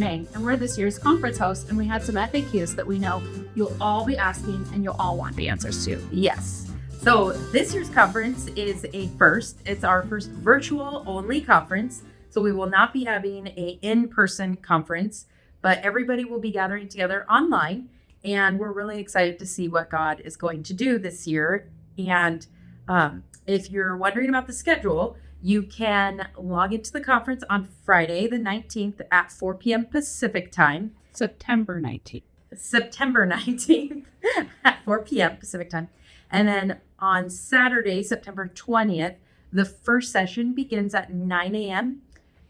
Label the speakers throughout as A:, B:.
A: Janae, and we're this year's conference hosts, and we had some FAQs that we know you'll all be asking and you'll all want the answers to.
B: Yes. So this year's conference is a first. It's our first virtual only conference. So we will not be having a in-person conference, but everybody will be gathering together online. And we're really excited to see what God is going to do this year. And if you're wondering about the schedule, you can log into the conference on Friday, the 19th at 4 p.m. Pacific time.
A: September 19th
B: at 4 p.m. Pacific time. And then on Saturday, September 20th, the first session begins at 9 a.m.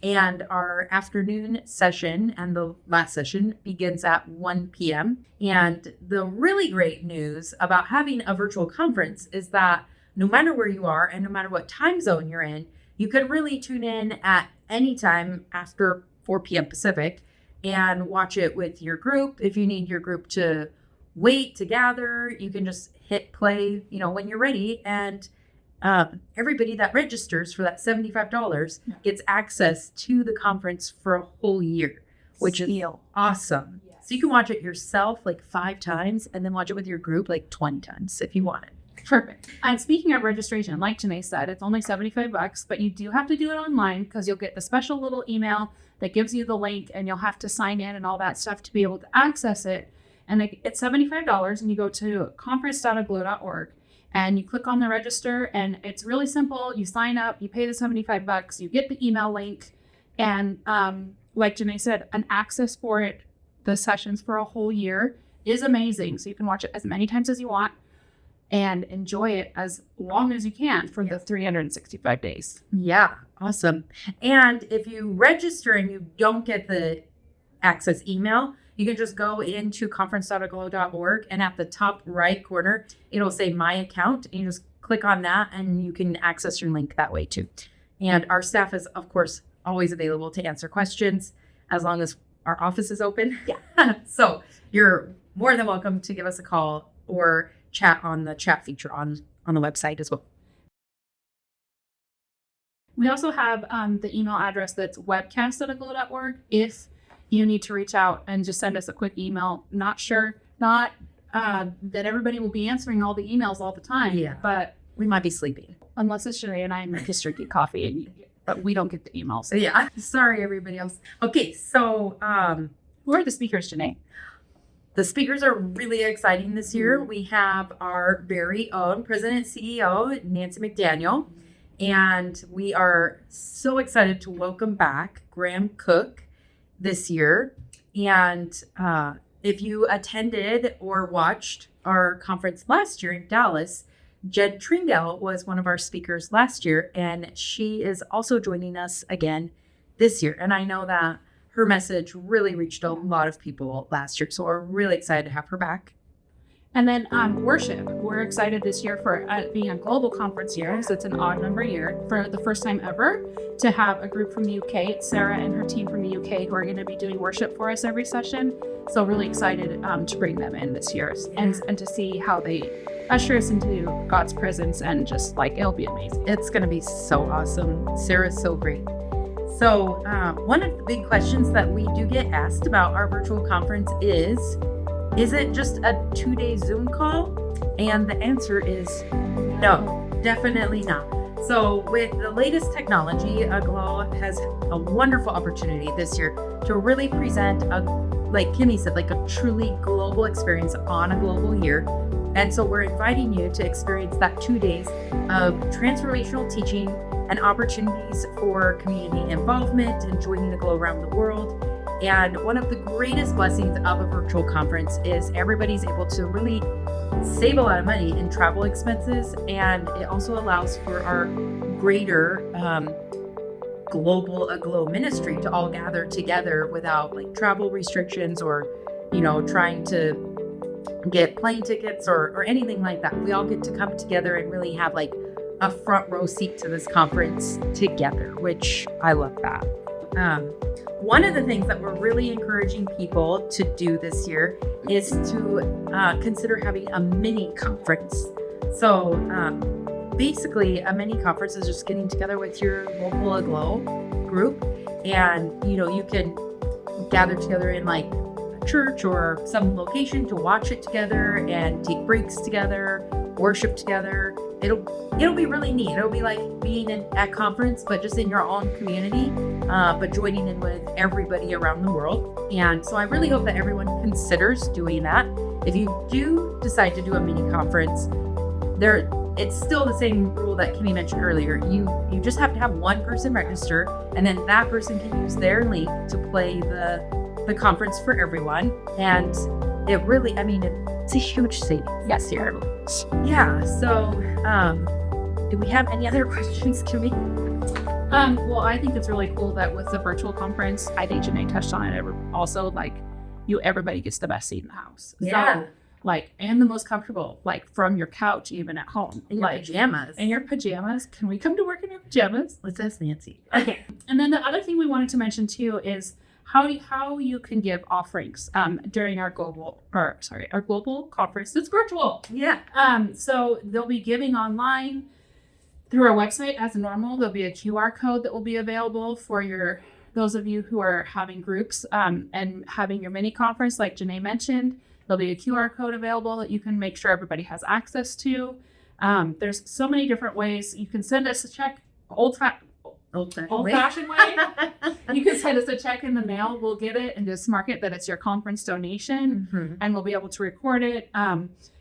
B: and our afternoon session and the last session begins at 1 p.m. And the really great news about having a virtual conference is that no matter where you are and no matter what time zone you're in, you can really tune in at any time after 4 p.m. Pacific and watch it with your group. If you need your group to wait to gather, you can just hit play, when you're ready. And everybody that registers for that $75 gets access to the conference for a whole year, which is awesome. Yes. So you can watch it yourself like 5 times and then watch it with your group like 20 times if you want it.
A: Perfect. And speaking of registration, like Janae said, it's only $75, but you do have to do it online because you'll get the special little email that gives you the link and you'll have to sign in and all that stuff to be able to access it. And it's $75 and you go to conference.aglow.org and you click on the register and it's really simple. You sign up, you pay the $75, you get the email link, and like Janae said, an access for it, the sessions for a whole year is amazing. So you can watch it as many times as you want and enjoy it as long as you can for the 365 days.
B: Yeah, awesome. And if you register and you don't get the access email, you can just go into conference.aglow.org and at the top right corner, it'll say My Account. And you just click on that and you can access your link that way too. And our staff is, of course, always available to answer questions as long as our office is open. Yeah. So you're more than welcome to give us a call or chat on the chat feature on the website as well.
A: We also have the email address that's webcast@aglow.org if you need to reach out and just send us a quick email. Not that everybody will be answering all the emails all the time, but
B: we might be sleeping.
A: Unless it's Janae and I make us drink coffee, but we don't get the emails.
B: Yeah, sorry everybody else. Okay, so
A: who are the speakers, Janae?
B: The speakers are really exciting this year. We have our very own President and CEO, Nancy McDaniel, and we are so excited to welcome back Graham Cook this year. And if you attended or watched our conference last year in Dallas, Jen Tringale was one of our speakers last year, and she is also joining us again this year. And I know that her message really reached a lot of people last year, so we're really excited to have her back.
A: And then worship. We're excited this year for being a global conference year, so it's an odd number year, for the first time ever to have a group from the UK. It's Sarah and her team from the UK who are going to be doing worship for us every session. So really excited to bring them in this year and to see how they usher us into God's presence, and just it'll be amazing.
B: It's going to be so awesome. Sarah's so great. So one of the big questions that we do get asked about our virtual conference is it just a 2-day Zoom call? And the answer is no, definitely not. So with the latest technology, Aglow has a wonderful opportunity this year to really present, like Kimmy said, like a truly global experience on a global year. And so we're inviting you to experience that 2 days of transformational teaching and opportunities for community involvement and joining Aglow around the world. And one of the greatest blessings of a virtual conference is everybody's able to really save a lot of money in travel expenses. And it also allows for our greater global Aglow ministry to all gather together without travel restrictions or, trying to get plane tickets or anything like that. We all get to come together and really have a front row seat to this conference together, which I love that. One of the things that we're really encouraging people to do this year is to consider having a mini conference. So basically a mini conference is just getting together with your local Aglow group, and you can gather together in like a church or some location to watch it together and take breaks together, worship together. It'll be really neat. It'll be like being at conference, but just in your own community, but joining in with everybody around the world. And so I really hope that everyone considers doing that. If you do decide to do a mini conference, it's still the same rule that Kimmy mentioned earlier. You just have to have one person register, and then that person can use their link to play the conference for everyone. And it really, it's a huge savings.
A: Yes, here.
B: Yeah. So, do we have any other questions, Kimmy?
A: Well, I think it's really cool that with the virtual conference, I think Janae touched on it. Also, like, everybody gets the best seat in the house.
B: Yeah.
A: So, and the most comfortable, from your couch, even at home.
B: In your pajamas.
A: In your pajamas. Can we come to work in your pajamas?
B: Let's ask Nancy.
A: Okay. And then the other thing we wanted to mention too is how you can give offerings during our global conference. It's virtual.
B: Yeah.
A: So they'll be giving online through our website as normal. There'll be a QR code that will be available for those of you who are having groups and having your mini conference, like Janae mentioned. There'll be a QR code available that you can make sure everybody has access to. There's so many different ways. You can send us a check, old-fashioned way. You can send us a check in the mail. We'll get it and just mark it that it's your conference donation, and we'll be able to record it.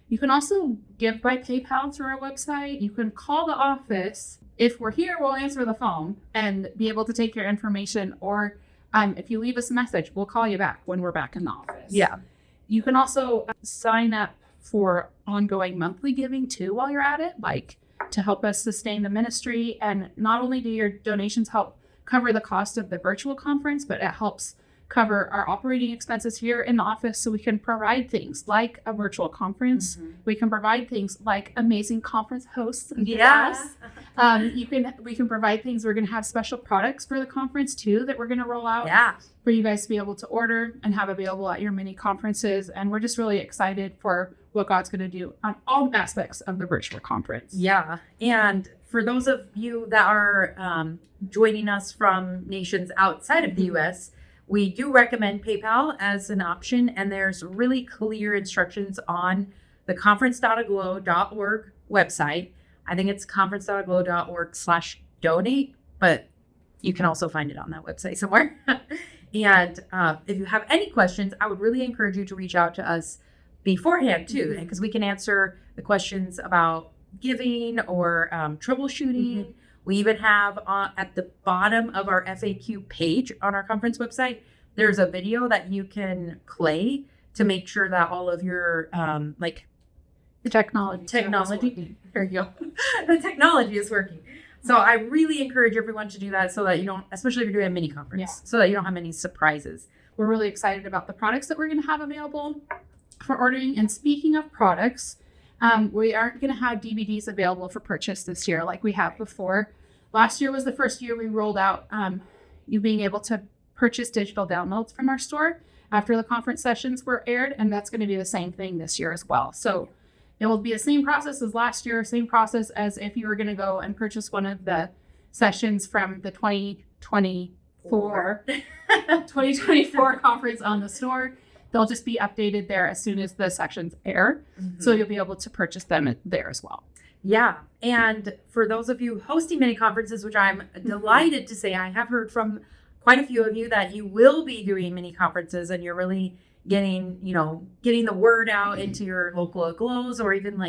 A: You can also give by PayPal through our website. You can call the office. If we're here, we'll answer the phone and be able to take your information. Or if you leave us a message, we'll call you back when we're back in the office.
B: Yeah.
A: You can also sign up for ongoing monthly giving too while you're at it, to help us sustain the ministry. And not only do your donations help cover the cost of the virtual conference, but it helps cover our operating expenses here in the office, so we can provide things like a virtual conference. We can provide things like amazing conference hosts and guests. We can provide things. We're going to have special products for the conference too that we're going to roll out for you guys to be able to order and have available at your mini conferences. And we're just really excited for what God's going to do on all aspects of the virtual conference.
B: Yeah. And for those of you that are joining us from nations outside of the U.S., we do recommend PayPal as an option, and there's really clear instructions on the conference.aglow.org website. I think it's conference.aglow.org/donate, but you can also find it on that website somewhere. And if you have any questions, I would really encourage you to reach out to us beforehand too, because we can answer the questions about giving or troubleshooting. We even have at the bottom of our FAQ page on our conference website, there's a video that you can play to make sure that all of your
A: the technology.
B: There you go. The technology is working. So I really encourage everyone to do that, so that you don't, especially if you're doing a mini conference, so that you don't have any surprises.
A: We're really excited about the products that we're going to have available for ordering. And speaking of products, we aren't going to have DVDs available for purchase this year like we have before. Last year was the first year we rolled out you being able to purchase digital downloads from our store after the conference sessions were aired, and that's going to be the same thing this year as well. So it will be the same process as last year, same process as if you were going to go and purchase one of the sessions from the 2024 conference on the store. They'll just be updated there as soon as the sections air. So you'll be able to purchase them there as well.
B: Yeah. And for those of you hosting mini conferences, which I'm delighted to say, I have heard from quite a few of you that you will be doing mini conferences, and you're really getting the word out into your local Aglows, or even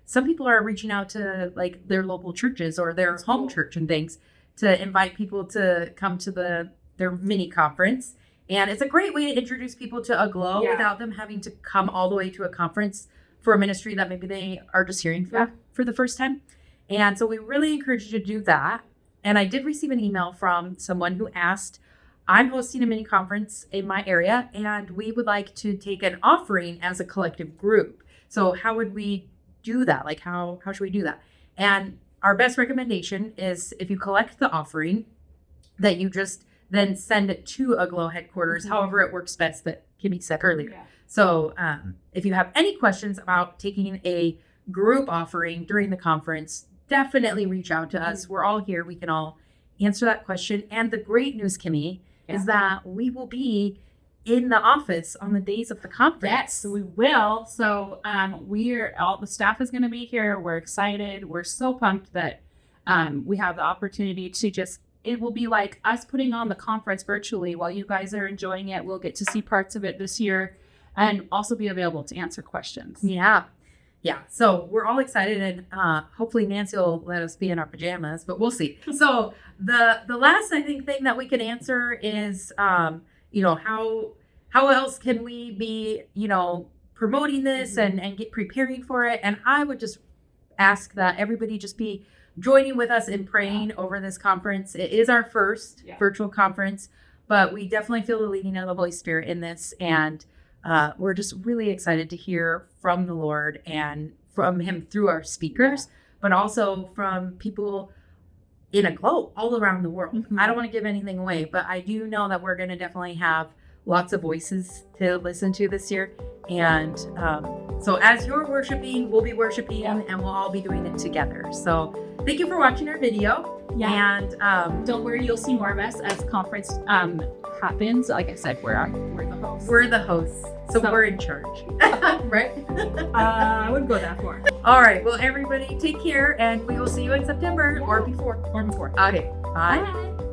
B: some people are reaching out to their local churches or their home church and things to invite people to come to their mini conference. And it's a great way to introduce people to Aglow without them having to come all the way to a conference for a ministry that maybe they are just hearing for the first time. And so we really encourage you to do that. And I did receive an email from someone who asked, I'm hosting a mini conference in my area, and we would like to take an offering as a collective group. So how would we do that? How should we do that? And our best recommendation is, if you collect the offering, that you just then send it to Aglow headquarters, however it works best, that Kimmy said earlier. Yeah. So if you have any questions about taking a group offering during the conference, definitely reach out to us. We're all here. We can all answer that question. And the great news, Kimmy, is that we will be in the office on the days of the conference.
A: Yes, we will. So all the staff is going to be here. We're excited. We're so pumped that we have the opportunity to it will be like us putting on the conference virtually while you guys are enjoying it. We'll get to see parts of it this year and also be available to answer questions.
B: Yeah. So we're all excited, and hopefully Nancy will let us be in our pajamas, but we'll see. So the last, I think, thing that we can answer is, how else can we be, promoting this and get preparing for it? And I would just ask that everybody just be joining with us in praying over this conference. It is our first virtual conference, but we definitely feel the leading of the Holy Spirit in this. And we're just really excited to hear from the Lord and from him through our speakers, but also from people in Aglow all around the world.
A: Mm-hmm.
B: I don't want to give anything away, but I do know that we're going to definitely have lots of voices to listen to this year. And so as you're worshiping, we'll be worshiping, and we'll all be doing it together. So thank you for watching our video.
A: Yeah.
B: And
A: don't worry, you'll see more of us as conference happens. Like I said, we're the hosts.
B: We're the hosts. So we're in charge. Right?
A: I wouldn't go that far.
B: All right. Well, everybody take care, and we will see you in September or before.
A: Or before.
B: Okay. Bye.
A: Bye.